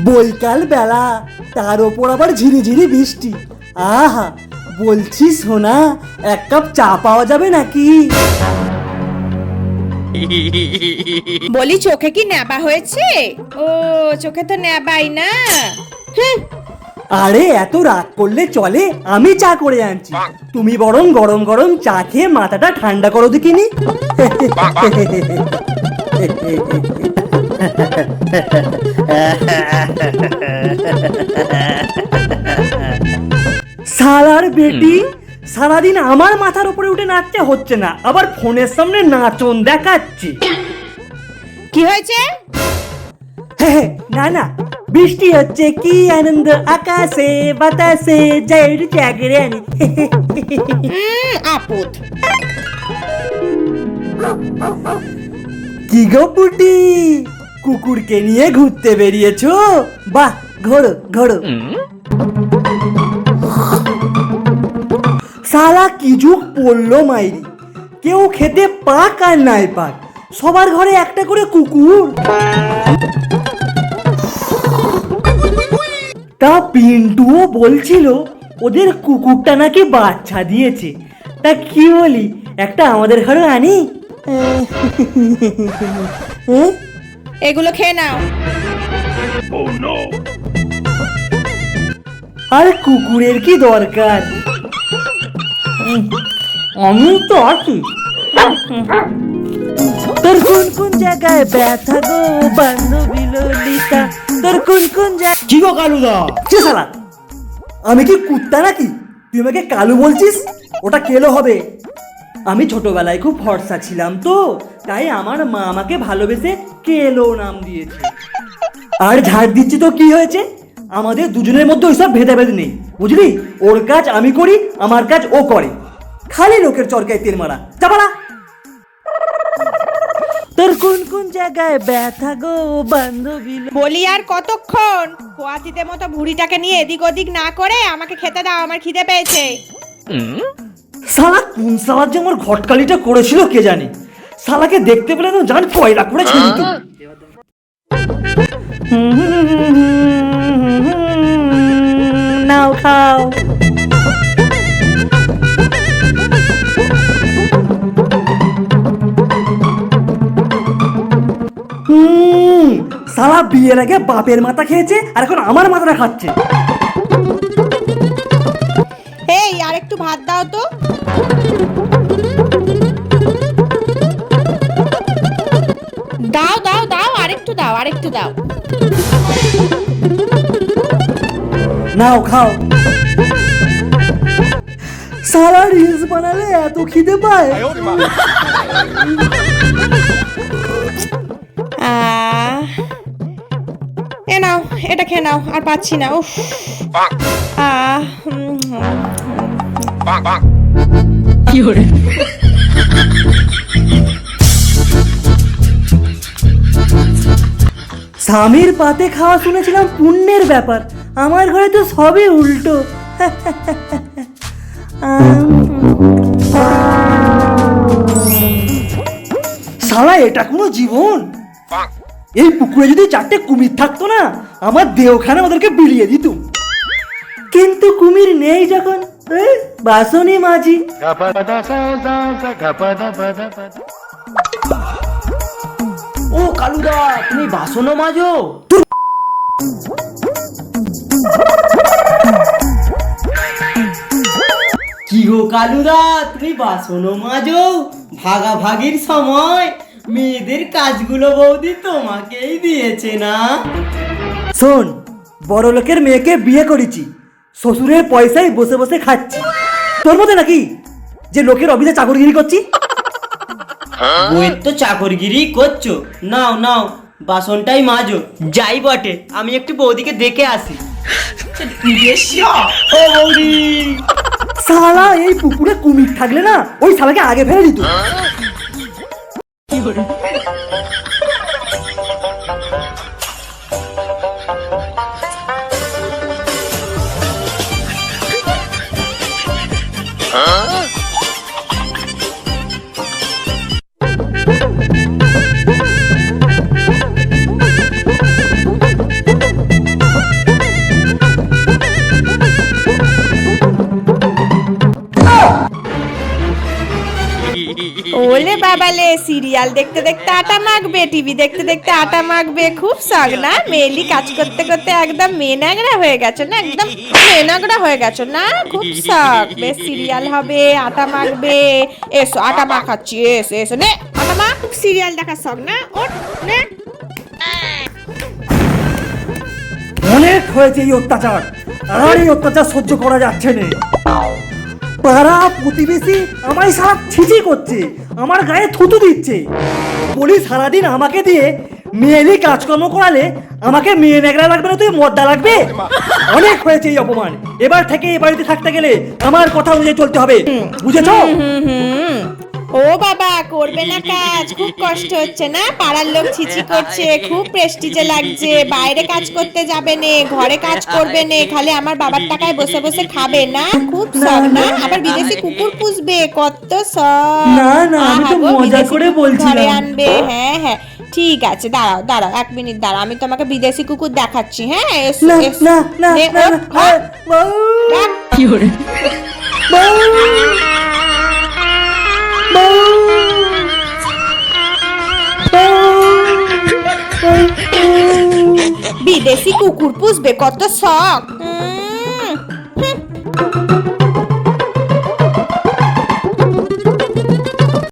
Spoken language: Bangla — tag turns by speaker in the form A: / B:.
A: বৈকাল বেলা, তার ওপর আবার ঝিরিঝিরি বৃষ্টি। আহা, বলছি সোনা, এক কাপ চা পাওয়া যাবে নাকি?
B: বলি চোখে কি নেবা হয়েছে? ও চোখে তো নেবাই না।
A: আরে এত রাগ করলে চলে, আমি চা করে আনছি। তুমি বরং গরম গরম চা খেয়ে মাথাটা ঠান্ডা করো দেখিনি। শালার বেটি, সারাদিন আমার মাথার উপরে উঠে নাচতে হচ্ছে না, আবার ফোনের সামনে নাচন দেখাচ্ছে।
B: কি হয়েছে?
A: না না, বৃষ্টি হচ্ছে, কি আনন্দ আকাশে বাতাসে, জয়ের জাগরে আনি।
B: আপদ।
A: কি গো পুটি, কুকুরকে নিয়ে ঘুরতে বেরিয়েছো? বাহ, ঘোরো ঘোরো। শালা কি যুগ পড়লো মাইরি, কেউ খেতে পাক আর নাই পাক, সবার ঘরে একটা করে কুকুর। তা পিন্টুও বলছিল ওদের কুকুরটা নাকি বাচ্চা দিয়েছে। তা কি বলি, একটা আমাদের ঘরে আনি?
B: এগুলো খেয়ে নাও।
A: আর কুকুরের কি দরকার, আমি তো আছি। তোর কোন কোন জায়গায় ব্যথা গো বান্ধবী ললিতা, তোর কোন কোন জায়গায়। কি গো কালুদা? কি শালা, আমি কি কুত্তা নাকি তুই আমাকে কালু বলছিস? ওটা কেলো হবে। আমি ছোটবেলায় খুব ফর্সা ছিলাম তো, তাই আমার মা আমাকে ভালোবেসে কেলো নাম দিয়েছে। আর ঝাড় দিচ্ছি তো কি হয়েছে, আমাদের দুজনের মধ্যে ওইসব ভেদাভেদ নেই, বুঝলি? ওর কাজ আমি করি, আমার কাজ ও করে, খালি লোকের চরকায় তেল মারা। চাপালা। তোর কোন কোন জায়গায় ব্যথা গো বান্ধবী।
B: বলি আর কতক্ষণ? খোয়াতিতে মতো ভুড়িটাকে নিয়ে এদিক ওদিক না করে আমাকে খেতে দাও, আমার খিদে পেয়েছে।
A: শালা কোন শালার যে আমার ঘটকালিটা করেছিল কে জানে, শালাকে দেখতে পেলে তো জান কয়লা করে ছেড়ে দিত। নাও খাও। শালা বিয়ের আগে বাপের মাথা খেয়েছে, আর এখন আমার মাথাটা খাচ্ছে।
B: এই আর একটু ভাত দাও তো। দাও দাও দাও, আরেকটু দাও, আরেকটু দাও।
A: নাও খাও। সারা রিলস বানালে এত খিদে পায়?
B: এ নাও, এটা খেয়ে নাও, আর পাচ্ছি না। উফ।
C: কি হরে?
A: স্বামীর পাতে খাওয়া শুনেছিলাম পুণ্যের ব্যাপার, আমার ঘরে তো সবই উল্টো। শালা এটা কোনো জীবন? এই পুকুরে যদি 4টে কুমির থাকতো না, আমার দেহখানে ওদেরকে বিলিয়ে দিত। কিন্তু কুমির নেই যখন, বাসনি মাঝি।
C: ও কালুদা, তুমি বাসনও মাজো?
A: কি গো কালুদা, তুমি বাসনও মাজো? ভাগাভাগির সময় মেয়েদের কাজগুলো বৌদি তোমাকেই দিয়েছে না? শোন, বড় লোকের মেয়েকে বিয়ে করেছি, শ্বশুরের পয়সায় বসে বসে খাচ্ছি। তোর মতো নাকি যে লোকের অফিসে চাকরগিরি করছি?
D: বইয়ের তো চাকরগিরি করছো, নাও নাও বাসনটাই মাজো। যাই বটে, আমি একটু বৌদিকে দেখে আসি।
A: ও বৌদি, শালা এই পুকুরে কুমির থাকলে না ওই শালাকে আগে ফেলে দিত।
B: ওলে বাবালে, সিরিয়াল দেখতে দেখতে আটা মাখবে, টিভি দেখতে দেখতে আটা মাখবে, খুব শখ না? মেয়েলি কাজ করতে করতে একদম মেনাগড়া হয়ে গেছো না, একদম মেনাগড়া হয়ে গেছো না, খুব শখ। বেশ সিরিয়াল হবে, আটা মাখবে। এসো আটা মাখাচ্ছি, এসো এসো, নে আটা মাখ। সিরিয়াল দেখার শখ না? ওঠ নে।
A: অনেক হয়েছে এই অত্যাচার, আর এই অত্যাচার সহ্য করা যাচ্ছে না। পাড়া প্রতিবেশী আমায় সারা ছিচি করছে, আমার গায়ে থুতু দিচ্ছে। বলি সারাদিন আমাকে দিয়ে মেয়েলি কাজকর্ম করালে আমাকে মেয়ে নেগড়া লাগবে না, তুই মদ্দা লাগবে? অনেক হয়েছে এই অপমান। এবার থেকে এই বাড়িতে থাকতে গেলে আমার কথা অনুযায়ী চলতে হবে, বুঝেছো?
B: ও বাবা, করবে না কাজ? খুব কষ্ট হচ্ছে না? পাড়ার লোক ছিচি করছে, খুব প্রেস্টিজে লাগছে। বাইরে কাজ করতে যাবে নে, ঘরে কাজ করবে নে, খালি আমার বাবার টাকায় বসে বসে খাবে না? খুব শখ না? আবার বিদেশি কুকুর পুষবে, কত শখ।
A: না, না, আমি তো
B: আহা গো,
A: মজা
B: বিদেশি
A: করে
B: কুকুর
A: বলছিলাম।
B: ঘরে আনবে, হ্যাঁ হ্যাঁ ঠিক আছে, দাঁড়াও দাঁড়াও, 1 মিনিট দাঁড়াও, আমি তোমাকে বিদেশি কুকুর দেখাচ্ছি। হ্যাঁ এসো
A: না
B: এসো।
A: না না
B: নে,
A: না,
B: ওঠ,
A: না,
B: ওঠ,
A: বউ,
B: ডাক।
A: বউ,
B: বিদেশি কুকুর পুষবে, কত শখ।